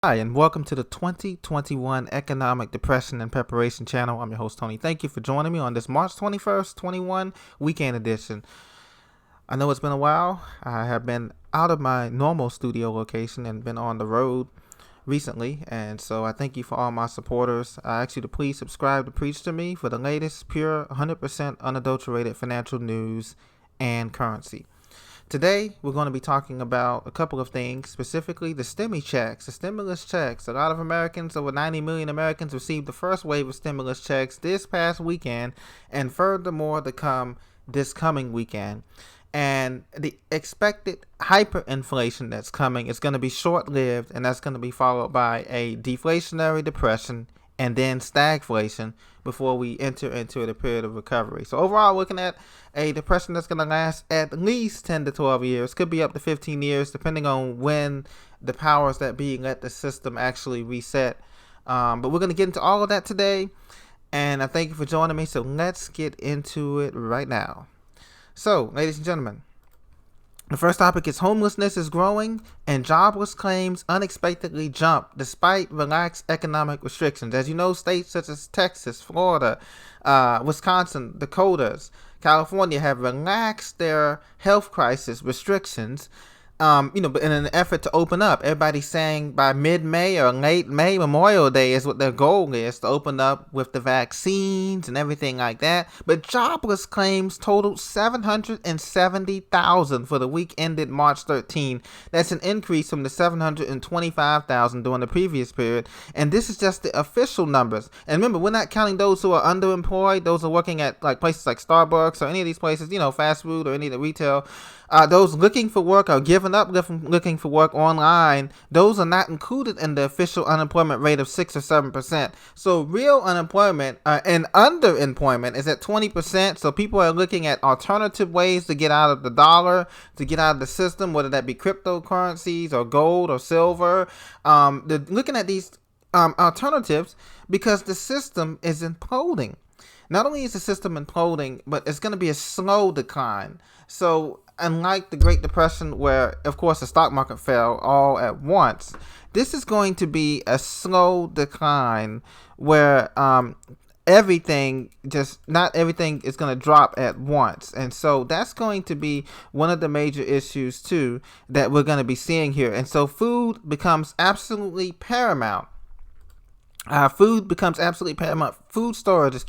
Hi, and welcome to the 2021 Economic Depression and Preparation Channel. I'm your host, Tony. Thank you for joining me on this March 21st, 21 weekend edition. I know it's been a while. I have been out of my normal studio location and been on the road recently, and so I thank you for all my supporters. I ask you to please subscribe to Preach to Me for the latest, pure, 100% unadulterated financial news and currency. Today, we're going to be talking about a couple of things, specifically the stimulus checks. A lot of Americans, over 90 million Americans, received the first wave of stimulus checks this past weekend, and furthermore to come this coming weekend. And the expected hyperinflation that's coming is going to be short-lived, and that's going to be followed by a deflationary depression and then stagflation before we enter into the period of recovery. So overall, looking at a depression that's going to last at least 10 to 12 years, could be up to 15 years, depending on when the powers that be let the system actually reset. But we're going to get into all of that today, and I thank you for joining me. So let's get into it right now. So, ladies and gentlemen, the first topic is homelessness is growing and jobless claims unexpectedly jump despite relaxed economic restrictions. As you know, states such as Texas, Florida, Wisconsin, Dakotas, California have relaxed their health crisis restrictions. But in an effort to open up, everybody's saying by mid-May or late May, Memorial Day is what their goal is, to open up with the vaccines and everything like that. But jobless claims totaled 770,000 for the week ended March 13. That's an increase from the 725,000 during the previous period. And this is just the official numbers. And remember, we're not counting those who are underemployed, those who are working at like places like Starbucks or any of these places, fast food or any of the retail. Those looking for work or giving up looking for work online, those are not included in the official unemployment rate of 6 or 7%. So real unemployment and underemployment is at 20%. So people are looking at alternative ways to get out of the dollar, to get out of the system, whether that be cryptocurrencies or gold or silver. They're looking at these alternatives because the system is imploding. Not only is the system imploding, but it's going to be a slow decline. So unlike the Great Depression, where, of course, the stock market fell all at once, this is going to be a slow decline where not everything is going to drop at once. And so that's going to be one of the major issues, too, that we're going to be seeing here. And so food becomes absolutely paramount. Food storage,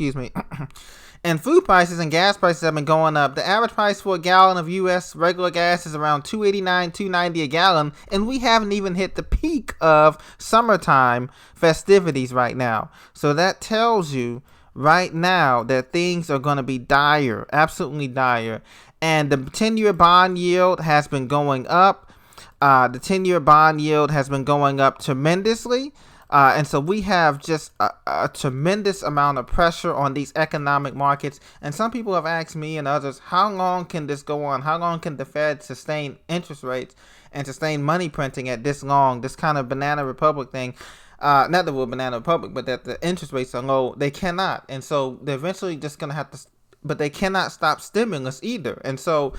and food prices and gas prices have been going up. The average price for a gallon of U.S. regular gas is around $2.89, $2.90 a gallon, and we haven't even hit the peak of summertime festivities right now. So that tells you right now that things are going to be dire, absolutely dire. And the 10-year bond yield has been going up. The 10-year bond yield has been going up tremendously. And so we have just a tremendous amount of pressure on these economic markets. And some people have asked me and others, how long can this go on? How long can the Fed sustain interest rates and sustain money printing at this long, this kind of banana republic thing? Not that we're banana republic, but that the interest rates are low. They cannot. And so they're eventually just going to have to, but they cannot stop stimulus either. And so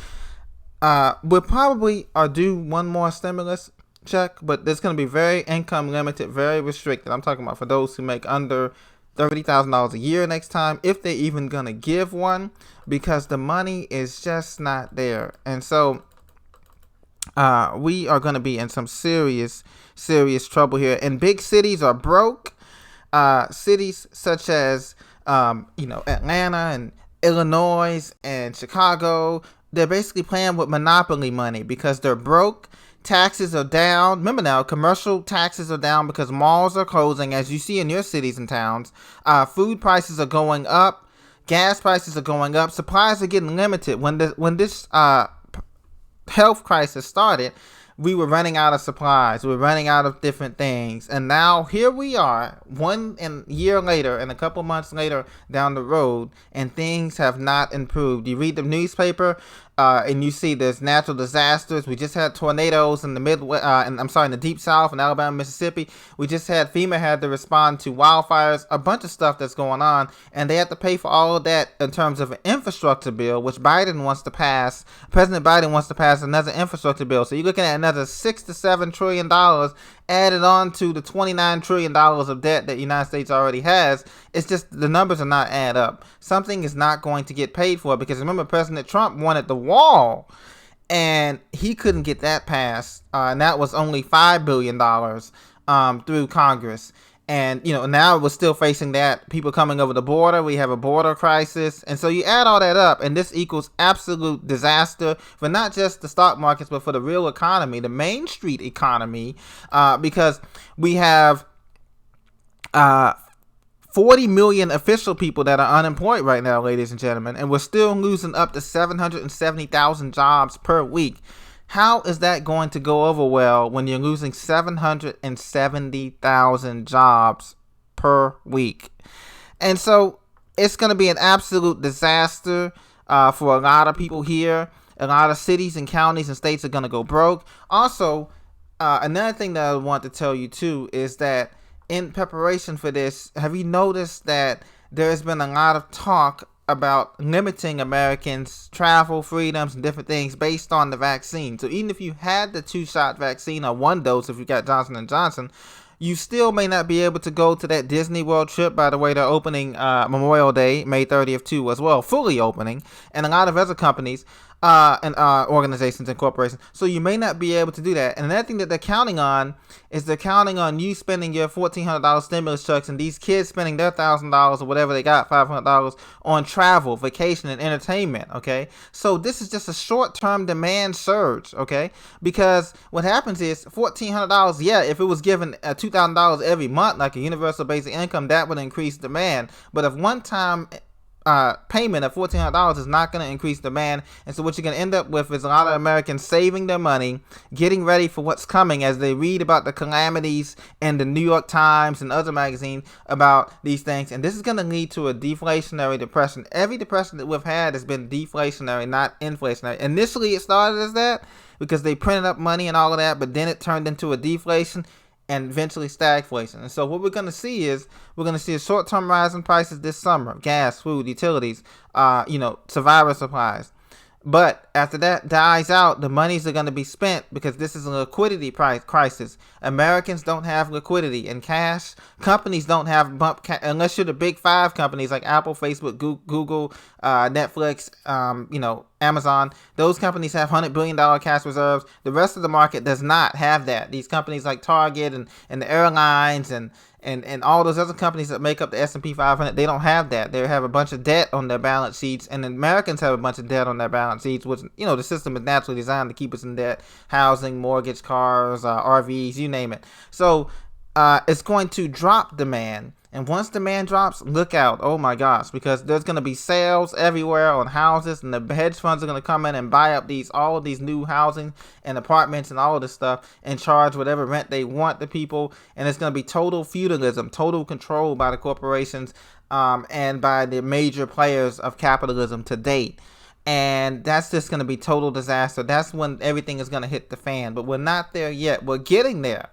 we'll probably are due one more stimulus check, but it's going to be very income limited, very restricted. I'm talking about for those who make under $30,000 a year next time, if they're even going to give one, because the money is just not there. And so we are going to be in some serious trouble here. And big cities are broke. Cities such as Atlanta and Illinois and Chicago, they're basically playing with monopoly money because they're broke. Taxes are down. Remember now, commercial taxes are down because malls are closing, as you see in your cities and towns. Food prices are going up. Gas prices are going up. Supplies are getting limited. When this health crisis started, we were running out of supplies. We were running out of different things. And now here we are, 1 year later and a couple months later down the road, and things have not improved. You read the newspaper, and you see there's natural disasters. We just had tornadoes in the Midwest, in the Deep South in Alabama, Mississippi. We just had FEMA had to respond to wildfires, a bunch of stuff that's going on, and they have to pay for all of that in terms of an infrastructure bill, which Biden wants to pass. President Biden wants to pass another infrastructure bill. So you're looking at another $6 to $7 trillion added on to the $29 trillion of debt that the United States already has, it's just the numbers are not add up. Something is not going to get paid for, because remember, President Trump wanted the wall, and he couldn't get that passed, and that was only $5 billion through Congress. And, now we're still facing that. People coming over the border. We have a border crisis. And so you add all that up, and this equals absolute disaster for not just the stock markets, but for the real economy, the Main Street economy, because we have 40 million official people that are unemployed right now, ladies and gentlemen, and we're still losing up to 770,000 jobs per week. How is that going to go over well when you're losing 770,000 jobs per week? And so it's going to be an absolute disaster for a lot of people here. A lot of cities and counties and states are going to go broke. Also, another thing that I want to tell you too is that in preparation for this, have you noticed that there's been a lot of talk about limiting Americans' travel freedoms and different things based on the vaccine? So even if you had the 2-shot vaccine or 1 dose, if you got Johnson & Johnson, you still may not be able to go to that Disney World trip. By the way, they're opening Memorial Day, May 30th too as well, fully opening, and a lot of other companies and organizations and corporations. So you may not be able to do that. And another thing that they're counting on is you spending your $1,400 stimulus checks and these kids spending their $1,000 or whatever they got, $500 on travel, vacation, and entertainment. Okay, so this is just a short-term demand surge. Okay, because what happens is $1,400. Yeah, if it was given $2,000 every month, like a universal basic income, that would increase demand. But if one-time payment of $1,400 is not going to increase demand. And so what you're going to end up with is a lot of Americans saving their money, getting ready for what's coming as they read about the calamities in the New York Times and other magazines about these things. And this is going to lead to a deflationary depression. Every depression that we've had has been deflationary, not inflationary. Initially, it started as that because they printed up money and all of that, but then it turned into a deflation and eventually stagflation. And so what we're going to see is a short-term rise in prices this summer: gas, food, utilities, survivor supplies. But after that dies out, the monies are going to be spent because this is a liquidity crisis. Americans don't have liquidity and cash. Companies don't have unless you're the big 5 companies like Apple, Facebook, Google, Netflix, Amazon. Those companies have $100 billion cash reserves. The rest of the market does not have that. These companies like Target and the airlines and all those other companies that make up the S&P 500, they don't have that. They have a bunch of debt on their balance sheets, and Americans have a bunch of debt on their balance sheets, which, the system is naturally designed to keep us in debt: housing, mortgage, cars, RVs, you name it. So it's going to drop demand. And once demand drops, look out. Oh my gosh, because there's going to be sales everywhere on houses, and the hedge funds are going to come in and buy up all of these new housing and apartments and all of this stuff and charge whatever rent they want the people. And it's going to be total feudalism, total control by the corporations and by the major players of capitalism to date. And that's just going to be total disaster. That's when everything is going to hit the fan. But we're not there yet. We're getting there,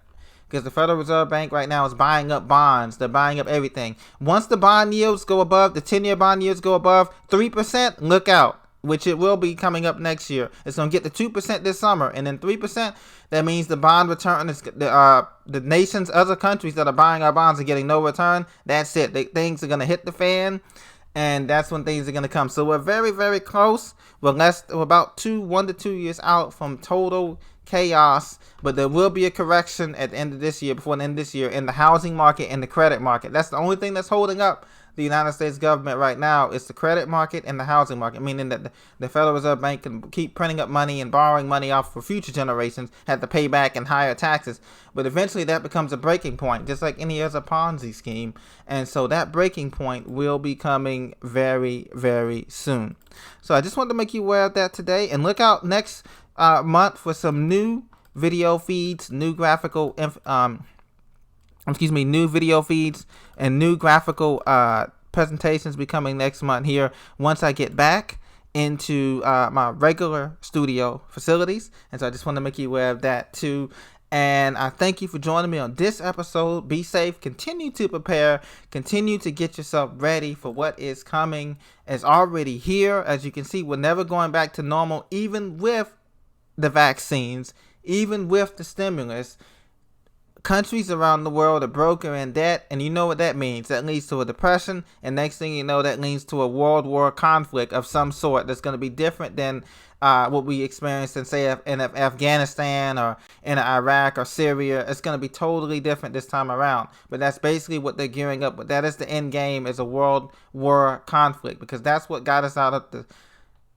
because the Federal Reserve Bank right now is buying up bonds. They're buying up everything. Once the bond yields go above, the 10-year bond yields go above 3%, look out, which it will be coming up next year. It's going to get to 2% this summer, and then 3%, that means the bond return is the nation's other countries that are buying our bonds are getting no return. That's it. Things are going to hit the fan, and that's when things are going to come. So we're very, very close. We're about 1 to 2 years out from total chaos, but there will be a correction at the end of this year, before the end of this year, in the housing market and the credit market. That's the only thing that's holding up the United States government right now, is the credit market and the housing market, meaning that the Federal Reserve Bank can keep printing up money and borrowing money off for future generations, have to pay back and higher taxes. But eventually that becomes a breaking point, just like any other Ponzi scheme. And so that breaking point will be coming very, very soon. So I just wanted to make you aware of that today, and look out next month for some new video feeds, new video feeds and new graphical presentations becoming next month here, once I get back into my regular studio facilities. And so I just want to make you aware of that too. And I thank you for joining me on this episode. Be safe, continue to prepare, continue to get yourself ready for what is coming. It's already here. As you can see, we're never going back to normal, even with the vaccines, even with the stimulus. countries around the world are broke or in debt, and you know what that means. That leads to a depression, and next thing you know, that leads to a world war conflict of some sort that's going to be different than what we experienced in, say, in Afghanistan or in Iraq or Syria. It's going to be totally different this time around. But that's basically what they're gearing up with. That is the end game, is a world war conflict, because that's what got us out of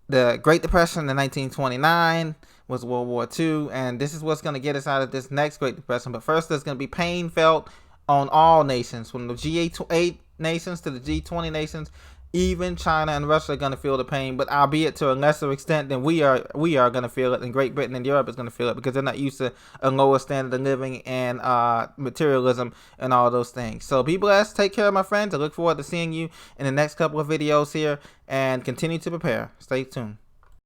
the Great Depression in 1929. Was World War II, and this is what's going to get us out of this next Great Depression. But first, there's going to be pain felt on all nations, from the G8 nations to the G20 nations. Even China and Russia are going to feel the pain, but albeit to a lesser extent than we are going to feel it, and Great Britain and Europe is going to feel it, because they're not used to a lower standard of living and materialism and all those things. So be blessed. Take care, my friends. I look forward to seeing you in the next couple of videos here, and continue to prepare. Stay tuned.